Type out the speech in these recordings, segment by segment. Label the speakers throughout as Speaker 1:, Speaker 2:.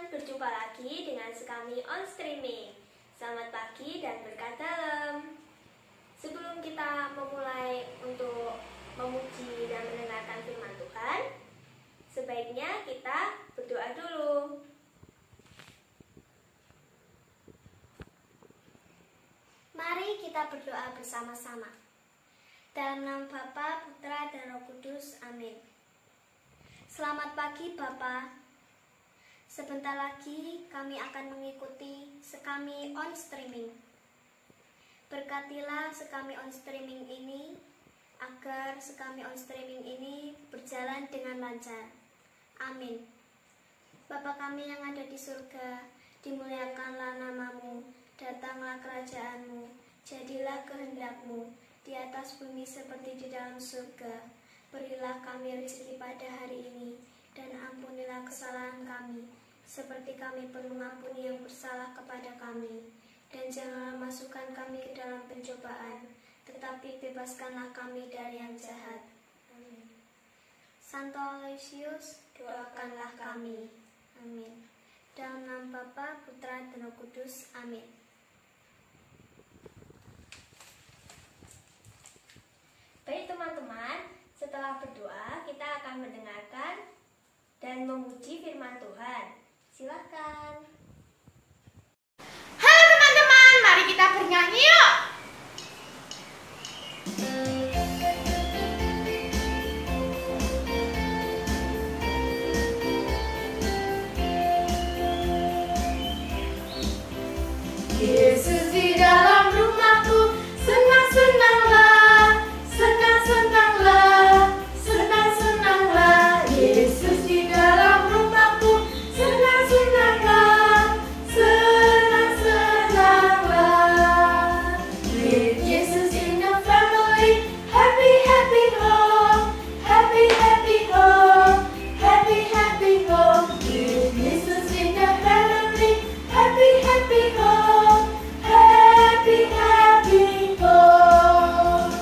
Speaker 1: Berjumpa lagi dengan Sekami on Streaming. Selamat pagi dan berkah dalam. Sebelum kita memulai untuk memuji dan mendengarkan firman Tuhan, sebaiknya kita berdoa dulu. Mari kita berdoa bersama-sama. Dalam nama Bapa, Putra, dan Roh Kudus. Amin. Selamat pagi Bapa. Sebentar lagi kami akan mengikuti Sekami on Streaming. Berkatilah Sekami on Streaming ini, agar Sekami on Streaming ini berjalan dengan lancar. Amin. Bapa kami yang ada di surga, dimuliakanlah namamu, datanglah kerajaanmu, jadilah kehendakmu, di atas bumi seperti di dalam surga. Berilah kami rezeki pada hari ini, dan ampunilah kesalahan kami, seperti kami pun mengampuni yang bersalah kepada kami. Dan janganlah masukkan kami ke dalam pencobaan, tetapi bebaskanlah kami dari yang jahat. Amin. Santo Aloysius, doakanlah kami. Amin. Dalam nama Bapa, Putra, dan Roh Kudus. Amin. Baik teman-teman, setelah berdoa kita akan mendengarkan dan memuji firman Tuhan. Silakan.
Speaker 2: Halo teman-teman, mari kita bernyanyi yuk. Yesus di dalam rumahku, senang-senanglah, senang-senanglah, senang-senanglah. Yesus di dalam rumahku, senang-senanglah, senang-senanglah. With Jesus in the family, happy, happy home, happy, happy home, happy, happy home. With Jesus in the family, happy, happy home, happy, happy home.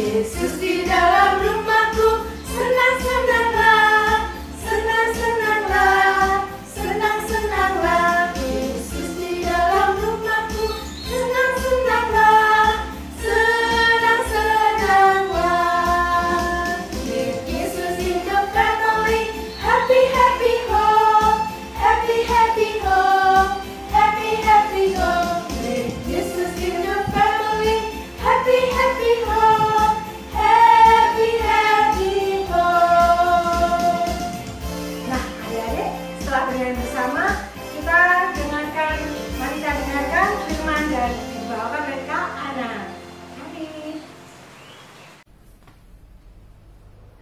Speaker 2: Yesus di dalam rumahku, senang-senanglah, senang-senanglah, senang-senanglah. Yesus di dalam rumahku, senang-senanglah, senang-senanglah. With Jesus in the family, happy, happy home, happy, happy home, happy, happy home. With Jesus in the family, happy, happy home, happy, happy home. Nah, adik-adik, setelah bernyanyi bersama, mari kita dengarkan firman dan dibawakan oleh Kak Ana. Mari.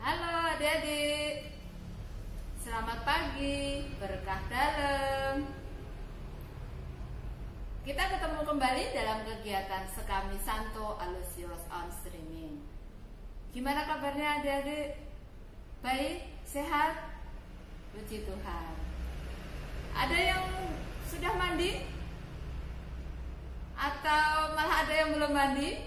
Speaker 3: Halo adik-adik, selamat pagi, berkah dalam. Kita ketemu kembali dalam kegiatan Sekami Santo Aloysius on Streaming. Gimana kabarnya adik-adik? Baik? Sehat? Puji Tuhan. Ada yang sudah mandi? Atau malah ada yang belum mandi?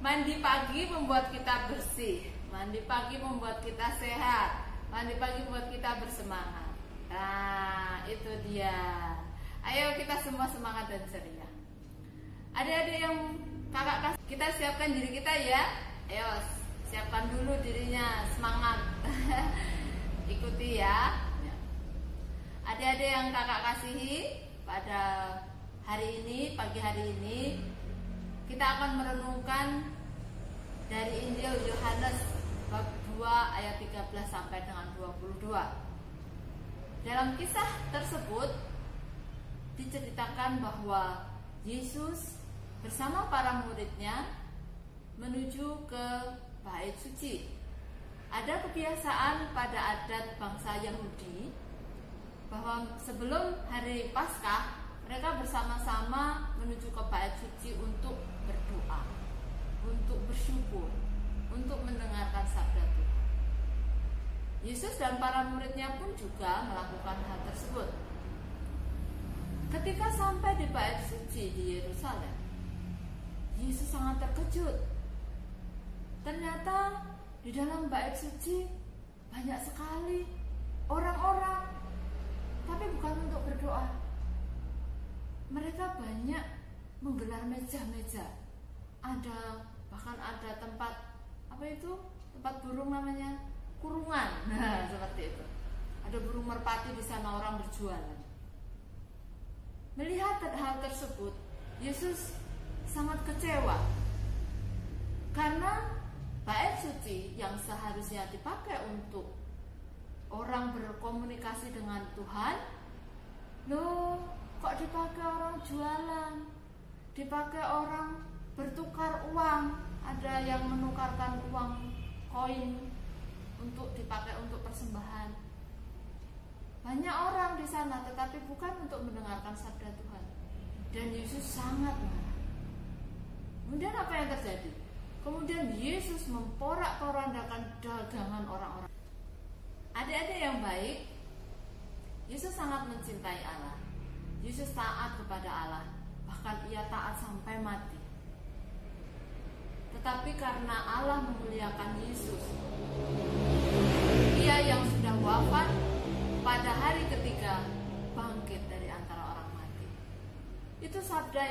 Speaker 3: Mandi pagi membuat kita bersih, mandi pagi membuat kita sehat, mandi pagi membuat kita bersemangat. Nah, itu dia. Ayo kita semua semangat dan ceria. Adik-adik yang kakak kasih, kita siapkan diri kita ya. Ayo, siapkan dulu dirinya, semangat. Ikuti ya. Adik-adik yang kakak kasihi, pada hari ini, pagi hari ini, kita akan merenungkan dari Injil Yohanes bab 2 ayat 13 sampai dengan 22. Dalam kisah tersebut diceritakan bahwa Yesus bersama para muridnya menuju ke Bait Suci. Ada kebiasaan pada adat bangsa Yahudi bahwa sebelum hari Paskah mereka bersama-sama menuju ke Bait Suci untuk berdoa, untuk bersyukur, untuk mendengarkan sabda Tuhan. Yesus dan para muridnya pun juga melakukan hal tersebut. Ketika sampai di Bait Suci di Yerusalem, Yesus sangat terkejut. Ternyata di dalam Bait Suci banyak sekali orang-orang, tapi bukan untuk berdoa. Mereka banyak menggelar meja-meja. Bahkan ada tempat tempat burung namanya kurungan. Nah, seperti itu. Ada burung merpati di sana, orang berjualan. Melihat hal tersebut, Yesus sangat kecewa. Karena Bait Suci yang seharusnya dipakai untuk orang berkomunikasi dengan Tuhan, loh, kok dipakai orang jualan, dipakai orang bertukar uang. Ada yang menukarkan uang koin untuk dipakai untuk persembahan. Banyak orang di sana, tetapi bukan untuk mendengarkan sabda Tuhan. Dan Yesus sangat marah. Kemudian apa yang terjadi? Kemudian Yesus memporak-porandakan dagangan orang-orang. Adik-adik yang baik, Yesus sangat mencintai Allah. Yesus taat kepada Allah, bahkan ia taat sampai mati. Tetapi karena Allah memuliakan Yesus, ia yang sudah wafat pada hari ketiga bangkit dari antara orang mati. Itu sabda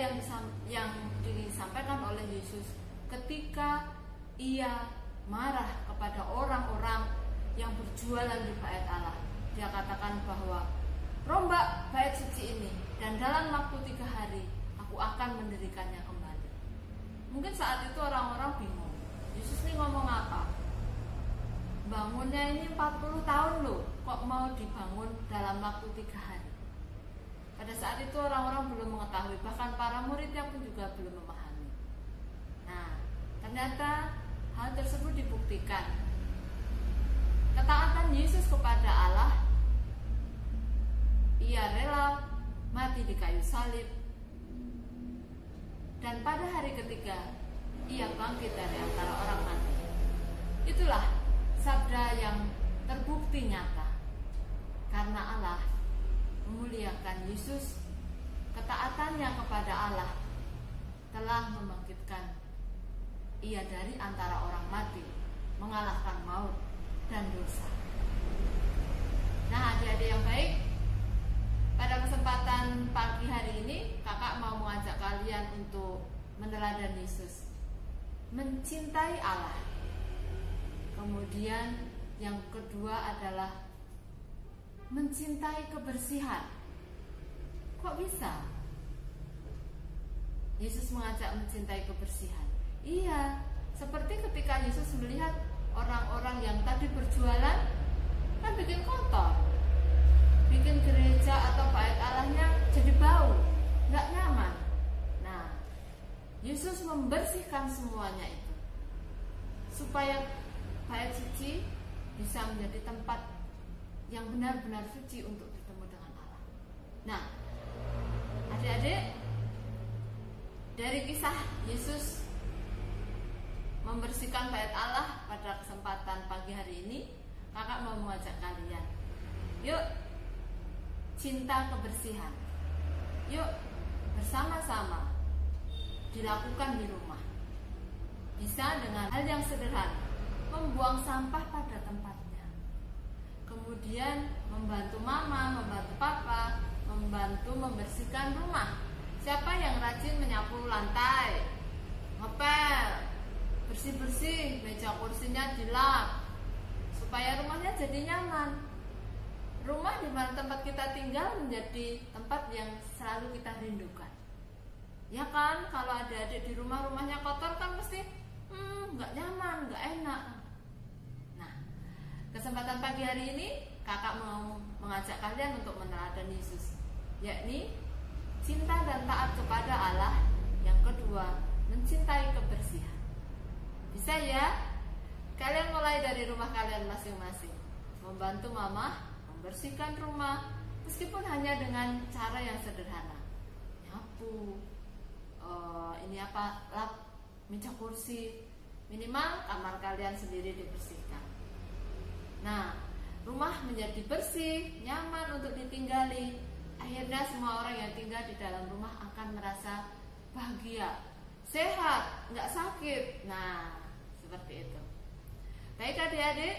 Speaker 3: yang disampaikan oleh Yesus ketika ia marah kepada orang-orang yang berjualan di Bait Allah. Dia katakan bahwa rombak Bait Suci ini, dan dalam waktu 3 hari aku akan mendirikannya kembali. Mungkin saat itu orang-orang bingung, Yesus ini ngomong apa? Bangunnya ini 40 tahun loh, kok mau dibangun dalam waktu 3 hari? Pada saat itu orang-orang belum mengetahui, bahkan para muridnya pun juga belum memahami. Nah, ternyata hal tersebut dibuktikan. Ketaatan Yesus kepada Allah, ia rela mati di kayu salib, dan pada hari ketiga ia bangkit dari antara orang mati. Itulah sabda yang terbukti nyata. Karena Allah memuliakan Yesus, ketaatannya kepada Allah telah membangkitkan ia dari antara orang mati, mengalahkan maut dan dosa. Nah, adik-adik yang baik, pada kesempatan pagi hari ini kakak mau mengajak kalian untuk meneladani Yesus, mencintai Allah. Kemudian yang kedua adalah mencintai kebersihan. Kok bisa Yesus mengajak mencintai kebersihan? Iya, seperti ketika Yesus melihat orang-orang yang tadi berjualan kan bikin kotor, bikin gereja atau bait Allahnya jadi bau, nggak nyaman. Nah, Yesus membersihkan semuanya itu supaya Bait Suci bisa menjadi tempat yang benar-benar suci untuk bertemu dengan Allah. Nah, adik-adik, dari kisah Yesus membersihkan bait Allah pada kesempatan pagi hari ini, kakak mau mengajak kalian, yuk cinta kebersihan. Yuk bersama-sama dilakukan di rumah. Bisa dengan hal yang sederhana, membuang sampah pada tempatnya. Kemudian membantu mama, membantu papa, membantu membersihkan rumah. Siapa yang rajin menyapu lantai, ngepel, bersih-bersih, meja kursinya dilap, supaya rumahnya jadi nyaman. Rumah di mana tempat kita tinggal menjadi tempat yang selalu kita rindukan. Ya kan, kalau adik-adik di rumahnya kotor kan mesti nggak nyaman, nggak enak. Nah, kesempatan pagi hari ini kakak mau mengajak kalian untuk meneladani Yesus, yakni cinta dan taat kepada Allah. Yang kedua, mencintai kebersihan. Bisa ya? Kalian mulai dari rumah kalian masing-masing, membantu mama membersihkan rumah, meskipun hanya dengan cara yang sederhana, nyapu, lap meja kursi, minimal kamar kalian sendiri dibersihkan. Nah, rumah menjadi bersih, nyaman untuk ditinggali. Akhirnya semua orang yang tinggal di dalam rumah akan merasa bahagia, sehat, nggak sakit. Nah, seperti itu. Baik adik-adik,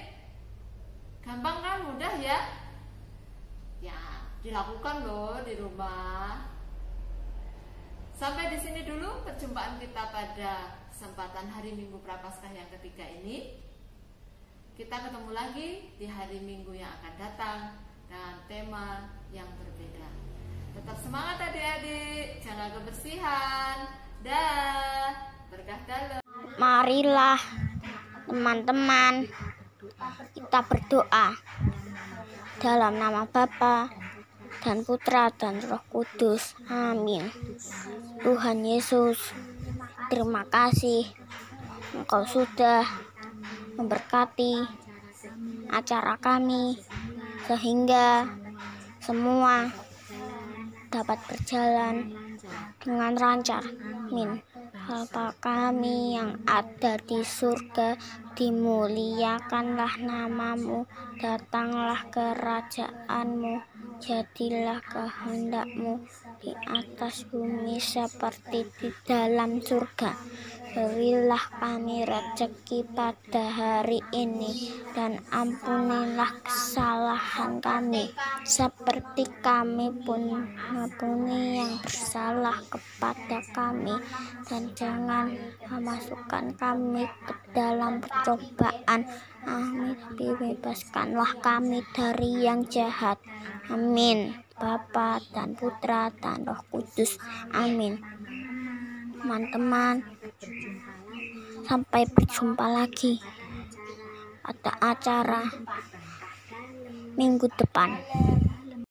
Speaker 3: gampang kan, mudah ya? Ya, dilakukan loh di rumah. Sampai di sini dulu perjumpaan kita pada kesempatan hari Minggu Prapaskah yang ketiga ini. Kita ketemu lagi di hari Minggu yang akan datang dengan tema yang berbeda. Tetap semangat adik-adik, jaga kebersihan. Dah, berkah dalam.
Speaker 4: Marilah teman-teman, kita berdoa dalam nama Bapa dan Putra dan Roh Kudus. Amin. Tuhan Yesus, terima kasih Engkau sudah memberkati acara kami sehingga semua dapat berjalan dengan lancar. Amin. Bapa kami yang ada di surga, dimuliakanlah namamu, datanglah kerajaanmu, jadilah kehendakmu di atas bumi seperti di dalam surga. Berilah kami rezeki pada hari ini, dan ampunilah kesalahan kami, seperti kami pun mengampuni yang bersalah kepada kami. Dan jangan memasukkan kami ke dalam percobaan. Amin. Bebaskanlah kami dari yang jahat. Amin. Bapa dan Putra dan Roh Kudus. Amin. Teman-teman, sampai berjumpa lagi pada acara minggu depan.